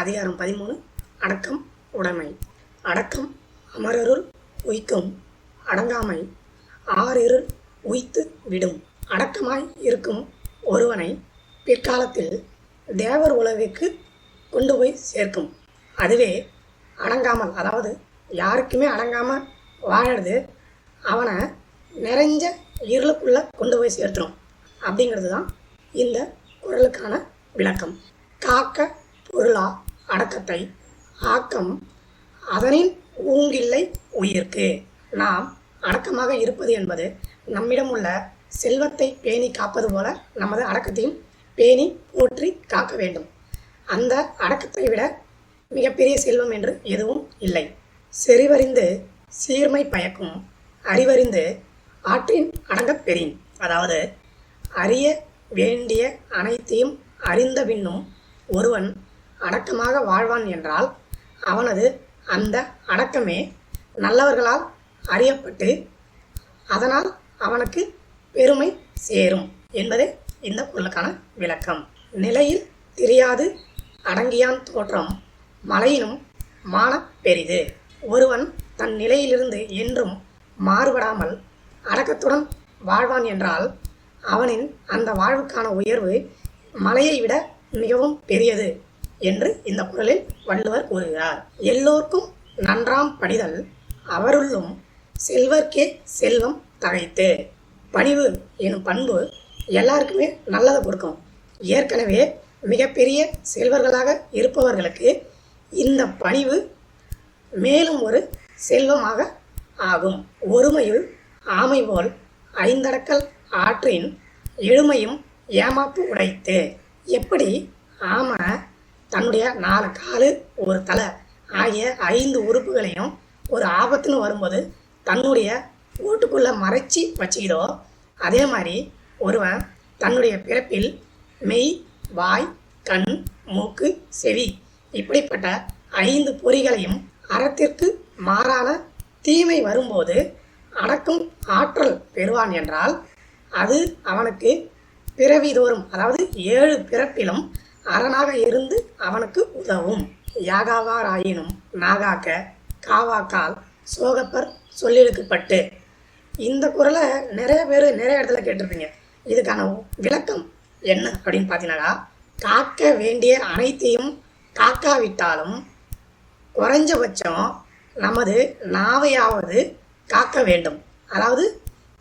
அதிகாரம் 13 அடக்கம் உடைமை. அடக்கம் அமரருள் உய்க்கும், அடங்காமை ஆறிருள் உய்த்து விடும். அடக்கமாய் இருக்கும் ஒருவனை பிற்காலத்தில் தேவர் உலகிற்கு கொண்டு போய் சேர்க்கும். அதுவே அடங்காமல், அதாவது யாருக்குமே அடங்காமல் வாழறது அவனை நிறைஞ்ச இருளுக்குள்ளே கொண்டு போய் சேர்த்துரும். அப்படிங்கிறது தான் இந்த குறளுக்கான விளக்கம். காக்க பொருளா அடக்கத்தை, ஆக்கம் அதனின் ஊங்கில்லை உயிர்க்கு. நாம் அடக்கமாக இருப்பது என்பது நம்மிடம் உள்ள செல்வத்தை பேணி காப்பது போல நமது அடக்கத்தையும் பேணி போற்றி காக்க வேண்டும். அந்த அடக்கத்தை விட மிகப்பெரிய செல்வம் என்று எதுவும் இல்லை. செறிவறிந்து சீர்மை பயக்கும், அறிவறிந்து ஆற்றின் அடங்கப் பெறின். அதாவது அறிய வேண்டிய அனைத்தையும் அறிந்த பின்னும் ஒருவன் அடக்கமாக வாழ்வான் என்றால் அவனது அந்த அடக்கமே நல்லவர்களால் அறியப்பட்டு அதனால் அவனுக்கு பெருமை சேரும் என்பதே இந்த குறளுக்கான விளக்கம். நிலையில் தெரியாது அடங்கியான் தோற்றம் மலையினும் மானப் பெரிது. ஒருவன் தன் நிலையிலிருந்து என்றும் மாறுபடாமல் அடக்கத்துடன் வாழ்வான் என்றால் அவனின் அந்த வாழ்வுக்கான உயர்வு மலையை விட மிகவும் பெரியது என்று இந்த குறளில் வள்ளுவர் கூறுகிறார். எல்லோர்க்கும் நன்றாம் பணிதல் அவருள்ளும் செல்வர்க்கே செல்வம் தழைத்து. பணிவு எனும் பண்பு எல்லாருக்குமே நல்லதை கொடுக்கும். ஏற்கனவே மிகப்பெரிய செல்வர்களாக இருப்பவர்களுக்கு இந்த பணிவு மேலும் ஒரு செல்வமாக ஆகும். ஒருமையுள் ஆமை போல் ஐந்தடக்கல் ஆற்றின் எழுமையும் ஏமாப்பு உடைத்து. எப்படி ஆமை தன்னுடைய 4 காலு ஒரு தலை ஆகிய 5 உறுப்புகளையும் ஒரு ஆபத்துன்னு வரும்போது தன்னுடைய ஓட்டுக்குள்ளே மறைச்சி வச்சுக்கிதோ, அதே மாதிரி ஒருவன் தன்னுடைய பிறப்பில் மெய், வாய், கண், மூக்கு, செவி இப்படிப்பட்ட 5 பொறிகளையும் அறத்திற்கு மாறான தீமை வரும்போது அடக்கும் ஆற்றல் பெறுவான் என்றால் அது அவனுக்கு பிறவிதோறும், அதாவது 7 பிறப்பிலும் அரணாக இருந்து அவனுக்கு உதவும். யாகாவாராயினும் நாகாக்க காவாக்கால் சோகப்பர் சொல்லிழுக்கப்பட்டு. இந்த குறளை நிறைய பேர் நிறைய இடத்துல கேட்டிருப்பீங்க. இதுக்கான விளக்கம் என்ன அப்படின்னு பார்த்தீங்கன்னா, காக்க வேண்டிய அனைத்தையும் காக்காவிட்டாலும் குறைஞ்சபட்சம் நமது நாவையாவது காக்க வேண்டும். அதாவது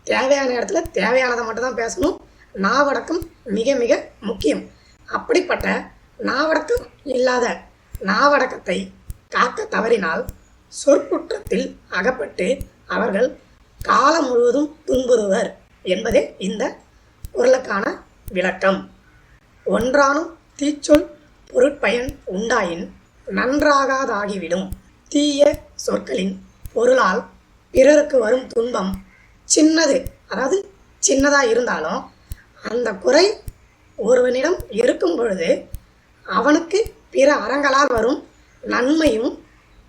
தேவையான இடத்துல தேவையானதை மட்டும்தான் பேசணும். நாவடக்கம் மிக மிக முக்கியம். அப்படிப்பட்ட நாவடக்கம் இல்லாத நாவடக்கத்தை காக்க தவறினால் சொற்குற்றத்தில் அகப்பட்டு அவர்கள் காலம் முழுவதும் துன்புறுவர் என்பதே இந்த குறளுக்கான விளக்கம். ஒன்றானும் தீச்சொல் பொருட்பயன் உண்டாயின் நன்றாகாதாகிவிடும். தீய சொற்களின் பொருளால் பிறருக்கு வரும் துன்பம் சின்னது, அதாவது சின்னதாக இருந்தாலும் அந்த குறை ஒருவனிடம் இருக்கும் பொழுது அவனுக்கு பிற அறங்களால் வரும் நன்மையும்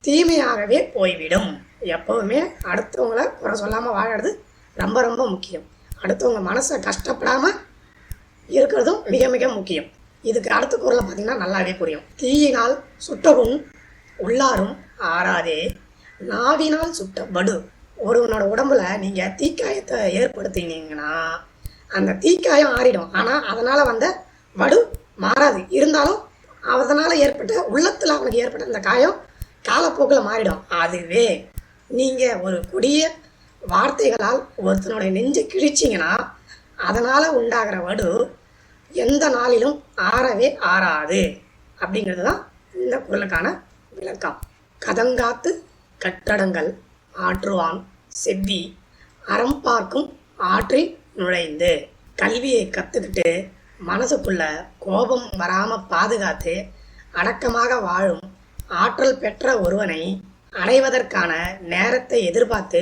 தீமையாகவே போய்விடும். எப்போவுமே அடுத்தவங்களை குறை சொல்லாமல் வாழறது ரொம்ப ரொம்ப முக்கியம். அடுத்தவங்க மனசை கஷ்டப்படாமல் இருக்கிறதும் மிக மிக முக்கியம். இதுக்கு அடுத்த குறளை பார்த்திங்கன்னா நல்லாவே புரியும். தீயினால் சுட்டபுண் உள்ளாரும் ஆறாதே, நாவினால் சுட்ட வடு. ஒருவனோட உடம்புல நீங்கள் தீக்காயத்தை ஏற்படுத்தினீங்கன்னா அந்த தீக்காயம் ஆறிடும். ஆனால் அதனால் வந்த வடு மாறாது. இருந்தாலும் அதனால் ஏற்பட்ட உள்ளத்தில் அவனுக்கு ஏற்பட்ட அந்த காயம் காலப்போக்கில் மாறிடும். அதுவே நீங்கள் ஒரு கொடிய வார்த்தைகளால் ஒருத்தனுடைய நெஞ்சை கிழிச்சிங்கன்னா அதனால் உண்டாகிற வடு எந்த நாளிலும் ஆறவே ஆறாது. அப்படிங்கிறது தான் இந்த குறளுக்கான விளக்கம். கதங்காத்து கட்டடங்கள் ஆற்றுவான் செவ்வி அறம் பார்க்கும் ஆற்றில் நுழைந்து. கல்வியை கற்றுக்கிட்டு மனசுக்குள்ள கோபம் வராமல் பாதுகாத்து அடக்கமாக வாழும் ஆற்றல் பெற்ற ஒருவனை அடைவதற்கான நேரத்தை எதிர்பார்த்து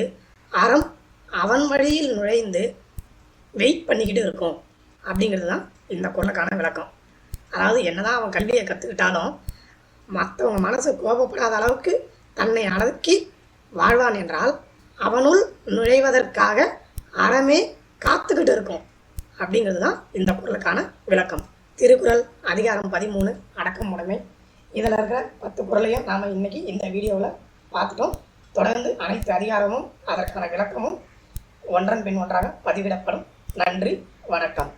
அறம் அவன் வழியில் நுழைந்து வெயிட் பண்ணிக்கிட்டு இருக்கும். அப்படிங்கிறது தான் இந்த குறளுக்கான விளக்கம். அதாவது என்னதான் அவன் கல்வியை கற்றுக்கிட்டாலும் மற்றவங்க மனசு கோபப்படாத அளவுக்கு தன்னை அடக்கி வாழ்வான் என்றால் அவனுள் நுழைவதற்காக அறமே காத்துக்கிட்டு இருக்கும். அப்படிங்கிறது தான் இந்த குறளுக்கான விளக்கம். திருக்குறள் அதிகாரம் 13 அடக்கம் உடைமை. இதில் இருக்கிற 10 குறளையும் நாம் இன்னைக்கு இந்த வீடியோவில் பார்த்துட்டோம். தொடர்ந்து அனைத்து அதிகாரமும் அதற்கான விளக்கமும் ஒன்றன் பின் ஒன்றாக பதிவிடப்படும். நன்றி, வணக்கம்.